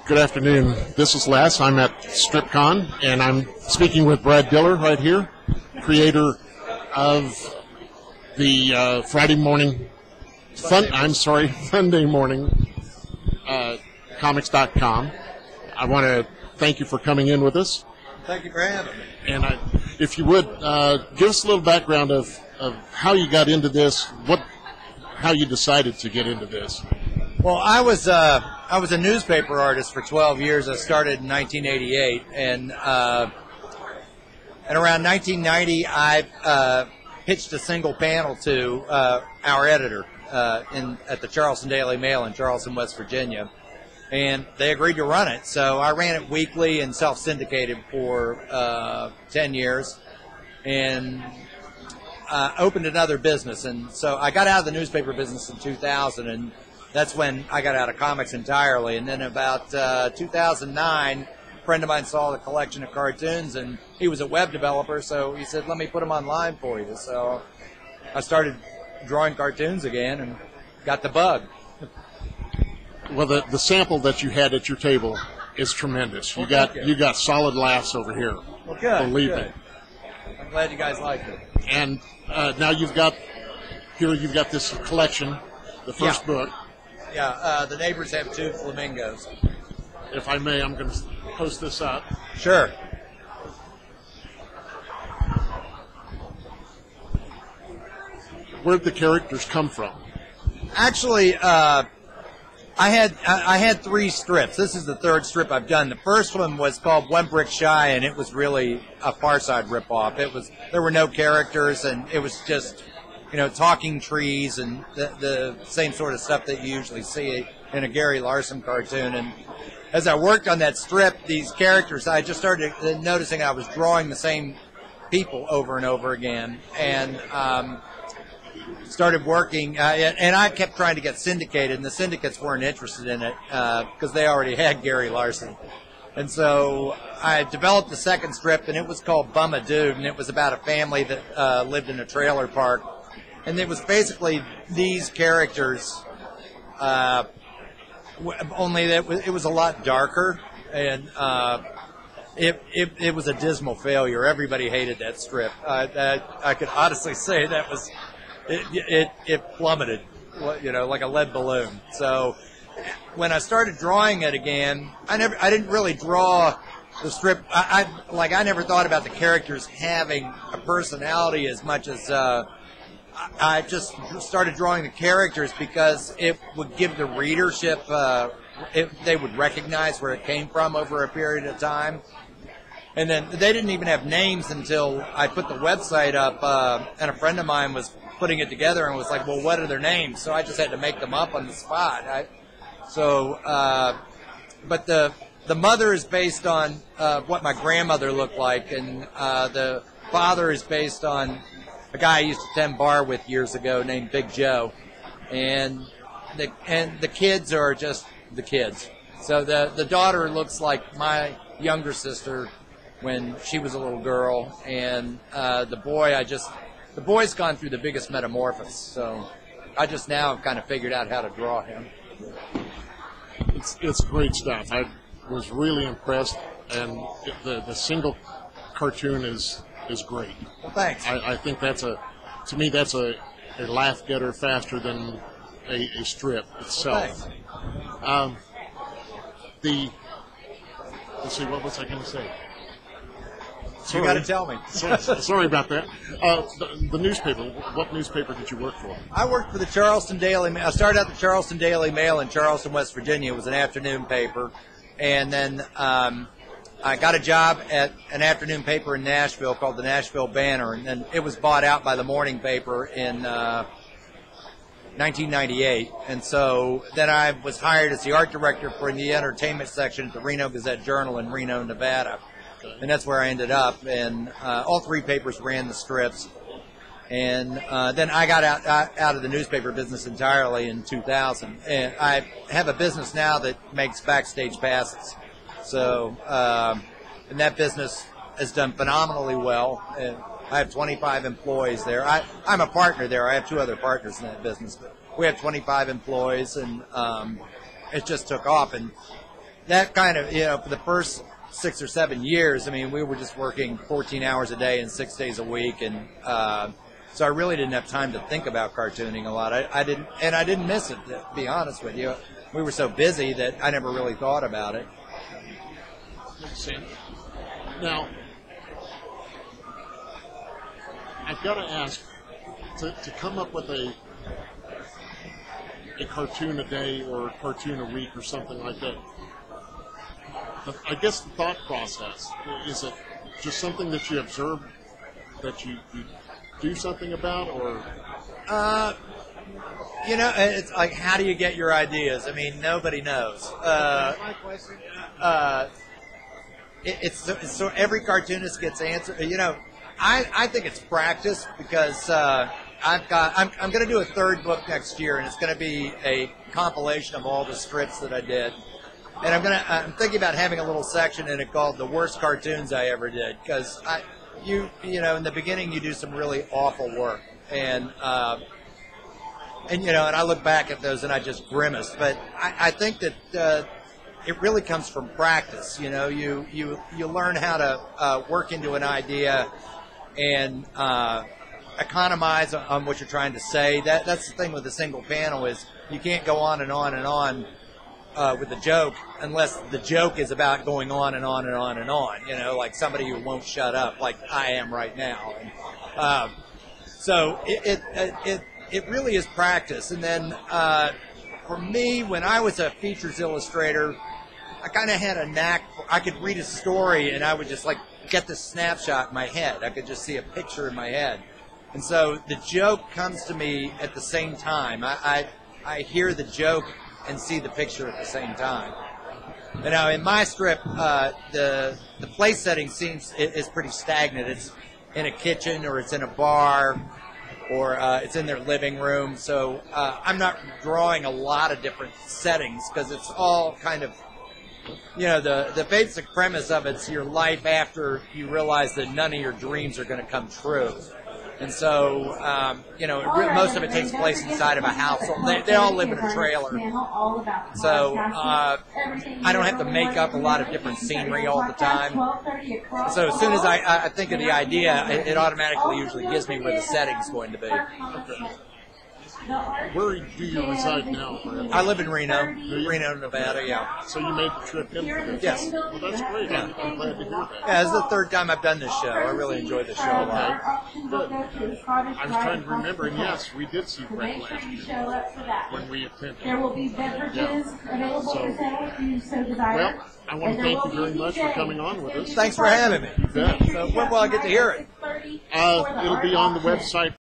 Good afternoon. This is Les. I'm at StripCon, and I'm speaking with Brad Diller right here, creator of the Sunday morning comics.com. I want to thank you for coming in with us. Thank you for having me. And if you would, give us a little background of how you got into this, how you decided to get into this. Well, I was a newspaper artist for 12 years. I started in 1988, and around 1990, I pitched a single panel to our editor at the Charleston Daily Mail in Charleston, West Virginia, and they agreed to run it. So I ran it weekly and self-syndicated for 10 years, and opened another business. And so I got out of the newspaper business in 2000, and that's when I got out of comics entirely. And then about 2009, a friend of mine saw the collection of cartoons, and he was a web developer, so he said, let me put them online for you. So I started drawing cartoons again and got the bug. Well, the sample that you had at your table is tremendous. You got solid laughs over here. Well, good. Believe me. I'm glad you guys liked it. And now you've got this collection, the first book. Yeah, the Neighbors Have Two Flamingos. If I may, I'm going to post this up. Sure. Where'd the characters come from? Actually, I had 3 strips. This is the 3rd strip I've done. The first one was called One Brick Shy, and it was really a Far Side ripoff. There were no characters, and it was just, talking trees and the same sort of stuff that you usually see in a Gary Larson cartoon. And as I worked on that strip, these characters, I just started noticing I was drawing the same people over and over again, and started working, and I kept trying to get syndicated, and the syndicates weren't interested in it because they already had Gary Larson. And so I developed the second strip, and it was called Bum a Dude, and it was about a family that lived in a trailer park. And it was basically these characters, only that it was a lot darker, and it was a dismal failure. Everybody hated that strip. I could honestly say that was it plummeted, like a lead balloon. So when I started drawing it again, I didn't really draw the strip. I never thought about the characters having a personality as much as I just started drawing the characters because it would give the readership, they would recognize where it came from over a period of time. And then they didn't even have names until I put the website up, and a friend of mine was putting it together and was like, well, what are their names? So I just had to make them up on the spot. But the mother is based on what my grandmother looked like, and the father is based on a guy I used to tend bar with years ago named Big Joe, and the kids are just the kids. So the daughter looks like my younger sister when she was a little girl, and the boy's gone through the biggest metamorphosis. So I just now have kind of figured out how to draw him. It's great stuff. I was really impressed, and the single cartoon is great. Well, thanks. I think that's a laugh getter faster than a strip itself. Well, let's see, what was I going to say? You got to tell me. Sorry about that. The newspaper. What newspaper did you work for? I worked for the Charleston Daily Mail. I started out the Charleston Daily Mail in Charleston, West Virginia. It was an afternoon paper, and then I got a job at an afternoon paper in Nashville called the Nashville Banner, and then it was bought out by the morning paper in 1998. And so then I was hired as the art director for the entertainment section at the Reno Gazette-Journal in Reno, Nevada. And that's where I ended up. And all 3 papers ran the strips. And then I got out of the newspaper business entirely in 2000. And I have a business now that makes backstage passes. So, and that business has done phenomenally well. And I have 25 employees there. I'm a partner there. I have 2 other partners in that business. But we have 25 employees, and it just took off. And that kind of, for the first 6 or 7 years, I mean, we were just working 14 hours a day and 6 days a week, and so I really didn't have time to think about cartooning a lot. I didn't miss it, to be honest with you. We were so busy that I never really thought about it. Makes sense. Now, I've got to ask, to come up with a cartoon a day or a cartoon a week or something like that, I guess the thought process, is it just something that you observe that you do something about, or? It's like, how do you get your ideas? I mean, nobody knows. So every cartoonist gets answered. I think it's practice, because I'm going to do a third book next year, and it's going to be a compilation of all the strips that I did. And I'm thinking about having a little section in it called "The Worst Cartoons I Ever Did," because in the beginning you do some really awful work, and I look back at those and I just grimace. But I think that it really comes from practice. You learn how to work into an idea and economize on what you're trying to say. That's the thing with a single panel, is you can't go on and on and on with the joke unless the joke is about going on and on and on and on. Like somebody who won't shut up, like I am right now. And, so it really is practice. And then for me, when I was a features illustrator, I kind of had a knack. I could read a story and I would just like get the snapshot in my head. I could just see a picture in my head. And so the joke comes to me at the same time. I hear the joke and see the picture at the same time. And now in my strip, the place setting is pretty stagnant. It's in a kitchen, or it's in a bar, or it's in their living room. So I'm not drawing a lot of different settings, because it's all kind of, the basic premise of it's your life after you realize that none of your dreams are going to come true. And so, most of it takes place inside of a household. They all live in a trailer. So I don't have to make up a lot of different scenery all the time. So as soon as I think of the idea, it automatically usually gives me where the setting's going to be. Okay. Where do you reside now, Brad? I live in Reno, Nevada, yeah. So you made the trip in for this? Yes. Well, that's great. I'm glad to hear that. Yeah, this is the third time I've done this show. I really enjoy the show a lot. Good. I was trying to remember, and yes, we did see Brett last year when we attended. There will be beverages available to sell if you so desire. Well, I want to thank you very much for coming on with us. Thanks for having me. You bet. So when will I get to hear it? It'll be on the website